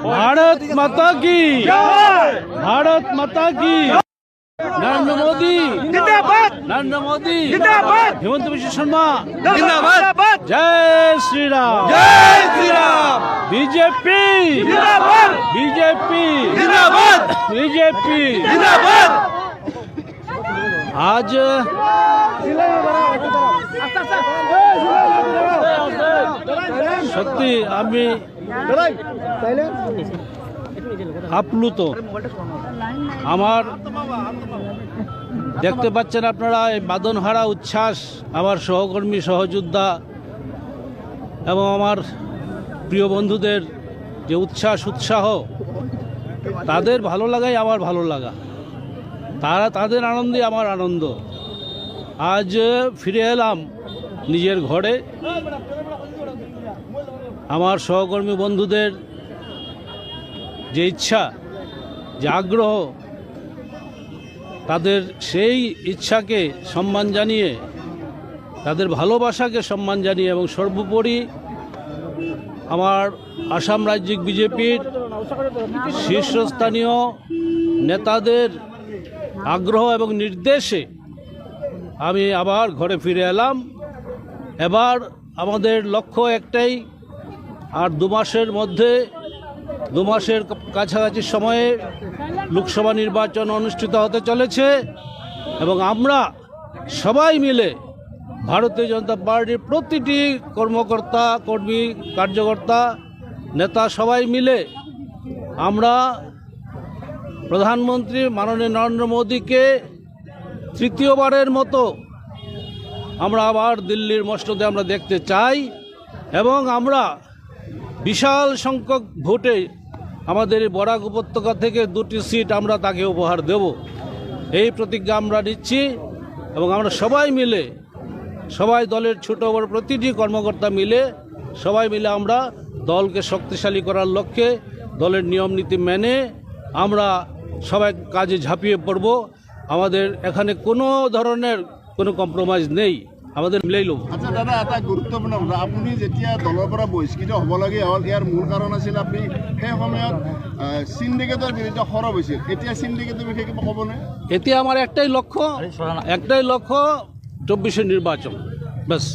भारत माता की भारत माता की नरेंद्र मोदी जिंदाबाद नरेंद्र मोदी जिंदाबाद हेमंत बिश्व शर्मा जिंदाबाद जय श्री राम जय श्री राम बीजेपी जिंदाबाद बीजेपी जिंदाबाद बीजेपी जिंदाबाद आज সত্যি আমি আপ্লুত। আমার দেখতে পাচ্ছেন আপনারা এই বাঁধনহারা উচ্ছ্বাস আমার সহকর্মী সহযোদ্ধা এবং আমার প্রিয় বন্ধুদের যে উৎসাহ তাদের ভালো লাগাই আমার ভালো লাগা, তাদের আনন্দে আমার আনন্দ। আজ ফিরে এলাম নিজের ঘরে। আমার সহকর্মী বন্ধুদের যে ইচ্ছা, যে আগ্রহ, তাদের সেই ইচ্ছাকে সম্মান জানিয়ে, তাদের ভালোবাসাকে সম্মান জানিয়ে এবং সর্বোপরি আমার আসাম রাজ্যিক বিজেপির শীর্ষস্থানীয় নেতাদের আগ্রহ এবং নির্দেশে আমি আবার ঘরে ফিরে এলাম। এবার আমাদের লক্ষ্য একটাই, আর 2 মাসের মধ্যে 2 মাসের কাছাকাছি সময়ে লোকসভা নির্বাচন অনুষ্ঠিত হতে চলেছে এবং আমরা সবাই মিলে ভারতীয় জনতা পার্টির প্রতিটি কর্মকর্তা, কর্মী, কার্যকর্তা, নেতা সবাই মিলে আমরা প্রধানমন্ত্রী মাননীয় নরেন্দ্র মোদীকে তৃতীয়বারের মতো আমরা আবার দিল্লির মসনদে আমরা দেখতে চাই এবং আমরা বিশাল সংখ্যক ভোটে আমাদের বরাক উপত্যকা থেকে 2টি সিট আমরা তাকে উপহার দেব, এই প্রতিজ্ঞা আমরা নিচ্ছি। এবং আমরা সবাই মিলে, সবাই দলের ছোট বড় প্রতিটি কর্মকর্তা মিলে, সবাই মিলে আমরা দলকে শক্তিশালী করার লক্ষ্যে দলের নিয়ম নীতি মেনে আমরা সবাই কাজে ঝাঁপিয়ে পড়ব। আমাদের এখানে কোনো ধরনের কোনো কম্প্রোমাইজ নেই, আমাদের মিলেই ল'ব। আচ্ছা দাদা, এটা গুৰুত্বপূৰ্ণ কথা, আপুনি যেতিয়া দলৰ পৰা বহিষ্কৃত হ'ব লাগে হ'ল, ইয়াৰ মূল কাৰণ আছিল আপুনি সেই সময়ত সিন্ডিকেটৰ বিৰুদ্ধে সৰব হৈছিল। এতিয়া সিন্ডিকেটৰ বিষয়ে কিবা ক'বনে? এতিয়া আমার একটাই লক্ষ্য 24-এর নির্বাচন, ব্যাস।